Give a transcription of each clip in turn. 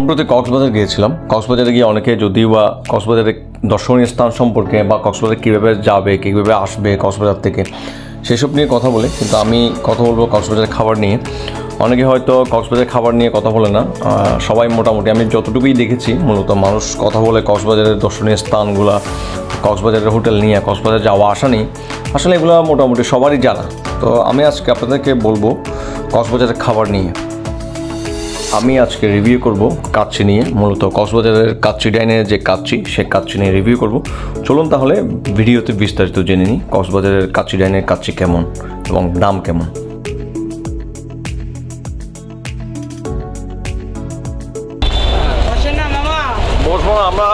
সম্প্রতি কক্সবাজার গিয়েছিলাম। কক্সবাজারে গিয়ে অনেকে যদিও বা কক্সবাজারের দর্শনীয় স্থান সম্পর্কে বা কক্সবাজার কীভাবে যাবে, কীভাবে আসবে কক্সবাজার থেকে সেসব নিয়ে কথা বলে, কিন্তু আমি কথা বলবো কক্সবাজারের খাবার নিয়ে। অনেকে হয়তো কক্সবাজারের খাবার নিয়ে কথা বলে না, সবাই মোটামুটি আমি যতটুকুই দেখেছি মূলত মানুষ কথা বলে কক্সবাজারের দর্শনীয় স্থানগুলো, কক্সবাজারের হোটেল নিয়ে, কক্সবাজার যাওয়া আসা নিয়ে। আসলে এগুলো মোটামুটি সবারই জানা। তো আমি আজকে আপনাদেরকে বলবো কক্সবাজারের খাবার নিয়ে। আমি আজকে রিভিউ করব কাচ্চি নিয়ে, মূলত কক্সবাজারের কাচ্চি ডাইনের যে কাচ্চি, সে কাচ্চি নিয়ে রিভিউ করব। চলুন তাহলে ভিডিওতে বিস্তারিত জেনে নিই কক্সবাজারের কাচ্চি ডাইনের কাচ্চি কেমন এবং দাম কেমন। বসবো না, আমরা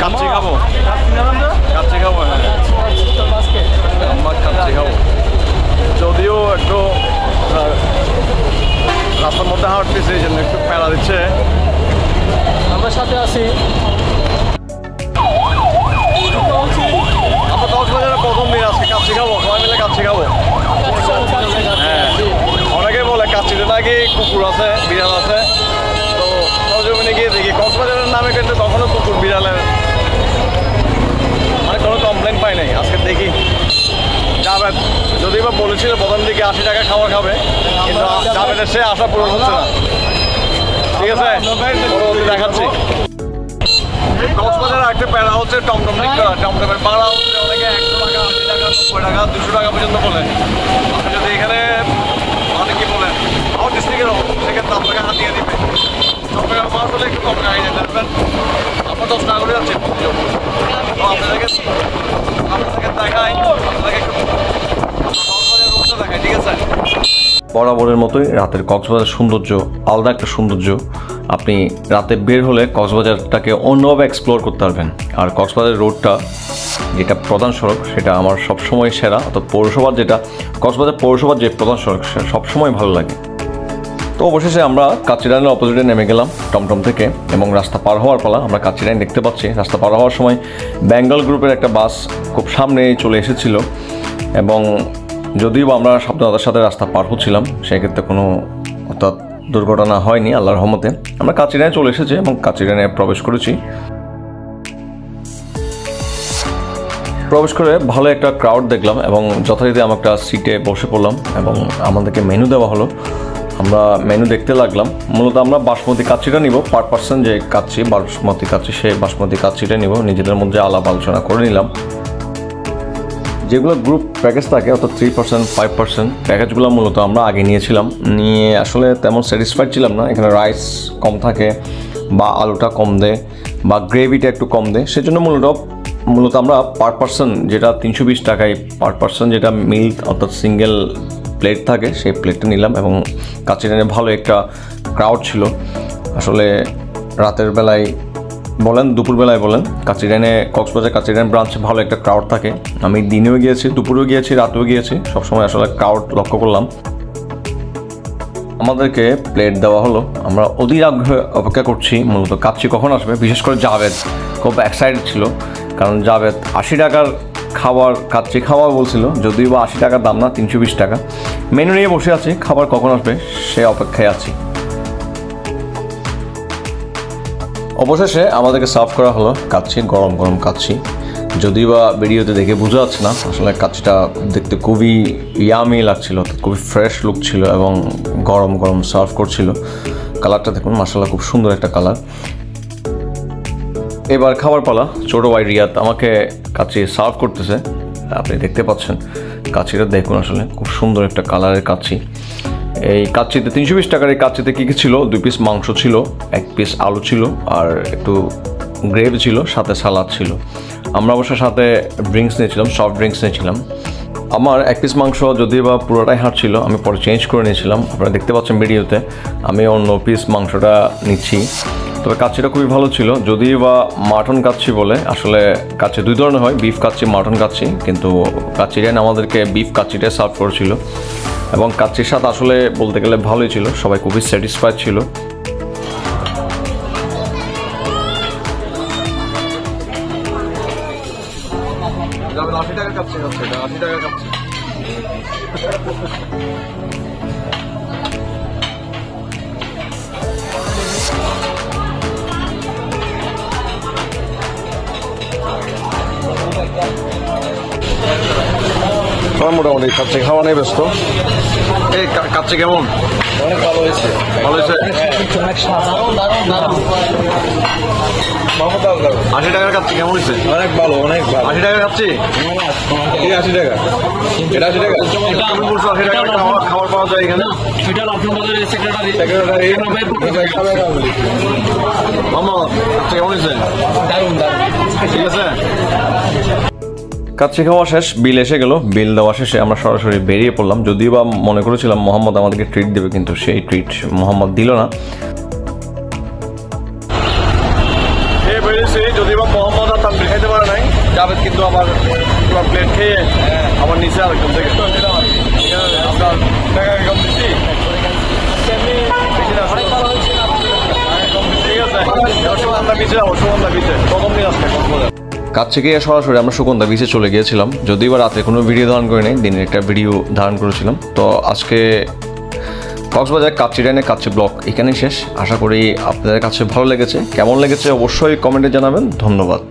কাচ্চি খাবো। কাচ্চি খাবো, হ্যাঁ আমরা কাচ্চি খাবো। যদিও একটু রাস্তার মধ্যে হাঁটতেছে, এই জন্য একটু প্যারা দিচ্ছে। আমরা সাথে আছি। আমরা কক্সবাজারের প্রথম দিন, আজকে কাচ্চি খাবো, সবাই মিলে কাচ্চি খাবো। হ্যাঁ, অনেকে বলে কাচ্চিতে নাকি কুকুর আছে, বিড়াল আছে। তো সরজমিনে গিয়ে দেখি কক্সবাজারের নামে কিন্তু তখনও কুকুর বিড়ালের মানে কোনো কমপ্লেন পাই নাই। আজকে দেখি জাভেদ যদিও বা বলেছিল প্রথম দিকে 80 টাকা খাবার খাবে, কিন্তু জাভেদের সে আশা পূরণ হচ্ছে না। ঠিক আছে, পরবর্তী দেখাচ্ছি। কক্সবাজারের একটা প্যারা হচ্ছে টমটম ঠিক করা। টমটমের ভাড়া হচ্ছে অনেকে 100 টাকা, 80 টাকা, 90 টাকা, 200 টাকা পর্যন্ত বলে। আপনি যদি এখানে মানে কি বলেন আমার ডিস্ট্রিক্টের সেক্ষেত্রে আপনাকে হাতিয়ে দিবে। 10 টাকার মাছ হলে একটু কম টাকা নিয়ে দেখবেন, আপনার 10 টাকা করে যাচ্ছে প্রতিযোগ। তো আপনাদেরকে দেখাই, আপনাদেরকে একটু কক্সবাজারের রূপটা দেখাই। ঠিক আছে, বরাবরের মতোই রাতের কক্সবাজার সৌন্দর্য আলাদা একটা সৌন্দর্য। আপনি রাতে বের হলে কক্সবাজারটাকে অন্যভাবে এক্সপ্লোর করতে পারবেন। আর কক্সবাজার রোডটা যেটা প্রধান সড়ক, সেটা আমার সবসময় সেরা। অর্থাৎ পৌরসভার যেটা কক্সবাজার পৌরসভার যে প্রধান সড়ক, সেটা সবসময় ভালো লাগে। তো অবশেষে আমরা কাচ্চি ডাইনের অপোজিটে নেমে গেলাম টমটম থেকে, এবং রাস্তা পার হওয়ার পালা। আমরা কাচ্চি ডাইন দেখতে পাচ্ছি। রাস্তা পার হওয়ার সময় বেঙ্গল গ্রুপের একটা বাস খুব সামনে চলে এসেছিল, এবং যদিও আমরা সাবধানতার সাথে রাস্তা পার হচ্ছিলাম, সেক্ষেত্রে কোনো অর্থাৎ দুর্ঘটনা হয়নি আল্লাহর রহমতে। আমরা কাচ্চি ডাইনে চলে এসেছি এবং কাচ্চি ডাইনে প্রবেশ করেছি। প্রবেশ করে ভালো একটা ক্রাউড দেখলাম এবং যথারীতি আমি একটা সিটে বসে পড়লাম এবং আমাদেরকে মেনু দেওয়া হলো। আমরা মেনু দেখতে লাগলাম। মূলত আমরা বাসমতি কাচ্চিটা নিব, পার পার্সন যে কাচ্চি বাসমতি কাচ্চি, সেই বাসমতি কাচ্চিটা নিব। নিজেদের মধ্যে আলাপ আলোচনা করে নিলাম। যেগুলো গ্রুপ প্যাকেজ থাকে অর্থাৎ 3%, 5% প্যাকেজগুলো মূলত আমরা আগে নিয়েছিলাম, নিয়ে আসলে তেমন স্যাটিসফাইড ছিলাম না। এখানে রাইস কম থাকে বা আলুটা কম দেয় বা গ্রেভিটা একটু কম দেয়। সেজন্য মূলত আমরা পার পার্সন যেটা 320 টাকায় পার পার্সন যেটা মিল অর্থাৎ সিঙ্গেল প্লেট থাকে, সেই প্লেটটা নিলাম। এবং কাচ্চি ডাইনে ভালো একটা ক্রাউড ছিল। আসলে রাতের বেলায় বলেন, দুপুরবেলায় বলেন, কাচ্চি ডাইনে কক্সবাজার কাচ্চি ডাইন ব্রাঞ্চে ভালো একটা ক্রাউড থাকে। আমি দিনেও গিয়েছি, দুপুরেও গিয়েছি, রাতেও গিয়েছি, সবসময় আসলে ক্রাউড লক্ষ্য করলাম। আমাদেরকে প্লেট দেওয়া হলো। আমরা অধীর আগ্রহে অপেক্ষা করছি মূলত কাচ্চি কখন আসবে। বিশেষ করে জাভেদ খুব এক্সাইটেড ছিল, কারণ জাভেদ 80 টাকার খাবার কাচ্চি খাওয়া বলছিল, যদিও বা 80 টাকার দাম না, 320 টাকা। মেনু নিয়ে বসে আছি, খাবার কখন আসবে সে অপেক্ষায় আছি। অবশেষে আমাদেরকে সার্ভ করা হলো কাচ্চি, গরম গরম কাচ্চি। যদিও বা ভিডিওতে দেখে বোঝা যাচ্ছে না, আসলে কাচ্চিটা দেখতে খুবই ইয়ামি লাগছিল, খুবই ফ্রেশ লুক ছিল এবং গরম গরম সার্ভ করছিল। কালারটা দেখুন, মাশাআল্লাহ খুব সুন্দর একটা কালার। এবার খাবার পালা। ছোটো ভাই রিয়াদ আমাকে কাচ্চি সার্ভ করতেছে, আপনি দেখতে পাচ্ছেন। কাচ্চিটা দেখুন, আসলে খুব সুন্দর একটা কালারের কাচ্চি। এই কাচ্চিতে 320 টাকার এই কাচ্চিতে কী কী ছিল? 2 পিস মাংস ছিল, 1 পিস আলু ছিল, আর একটু গ্রেভি ছিল, সাথে সালাদ ছিল। আমরা অবশ্য সাথে ড্রিঙ্কস নিয়েছিলাম, সফট ড্রিঙ্কস নিয়েছিলাম। আমার 1 পিস মাংস যদিও বা পুরোটাই হার্ড ছিল, আমি পরে চেঞ্জ করে নিয়েছিলাম। আপনারা দেখতে পাচ্ছেন ভিডিওতে আমি অন্য পিস মাংসটা নিচ্ছি। তবে কাচ্চিটা খুবই ভালো ছিল। যদিও বা মাটন কাচ্চি বলে, আসলে কাচ্চি 2 ধরনের হয়, বিফ কাচ্চি, মাটন কাচ্চি। কিন্তু কাচ্চি ডাইন আমাদেরকে বিফ কাচ্চিটাই সার্ভ করেছিল এবং কাচ্চির স্বাদ আসলে বলতে গেলে ভালোই ছিল, সবাই খুবই স্যাটিসফাইড ছিল। যাবেন 80 টাকা কাচ্চি হচ্ছে, এটা 80 টাকা কাচ্চি। সবাই মোটামুটি কাচ্চি খাওয়া নিয়ে ব্যস্ত। এই কাচ্চি কেমন? অনেক ভালো হয়েছে। ভালো হয়েছে। অনেক দারুণ। 80 টাকার কাচ্চি কেমন হয়েছে? অনেক ভালো, অনেক ভালো। 80 টাকার কাচ্চি? 80 টাকা। এটা 80 টাকা। তুমি বলছো 80 টাকার খাবার পাওয়া যায় এখানে? এটা লক্ষ্মণ বাজারের সেক্রেটারি। মামা কাচ্চি কেমন হয়েছে? দারুণ। ঠিক আছে। কাচ্চি খাওয়া শেষ, বিল এসে গেল। বিল দেওয়া শেষে আমরা সরাসরি বেরিয়ে পড়লাম। যদিও বা মনে করেছিলাম মোহাম্মদ আমাদেরকে ট্রিট দেবে, কিন্তু সেই ট্রিট মোহাম্মদ দিল না। যদিও বা মোহাম্মদ আর তানভীর খাইতে পারে নাই, জাভেদ কিন্তু আবার প্লেট খেয়ে আমার নিচে আরেকজন থেকে আপনার টাকা কম দিচ্ছি। কাচ্চি গিয়ে সরাসরি আমরা সুগন্ধা বিচে চলে গিয়েছিলাম। যদিও বা রাতে কোনো ভিডিও ধারণ করে নেই, দিনের একটা ভিডিও ধারণ করেছিলাম। তো আজকে কক্সবাজার কাচ্চি ডাইনে কাচ্চি ব্লগ এখানেই শেষ। আশা করি আপনাদের কাছে ভালো লেগেছে। কেমন লেগেছে অবশ্যই কমেন্টে জানাবেন। ধন্যবাদ।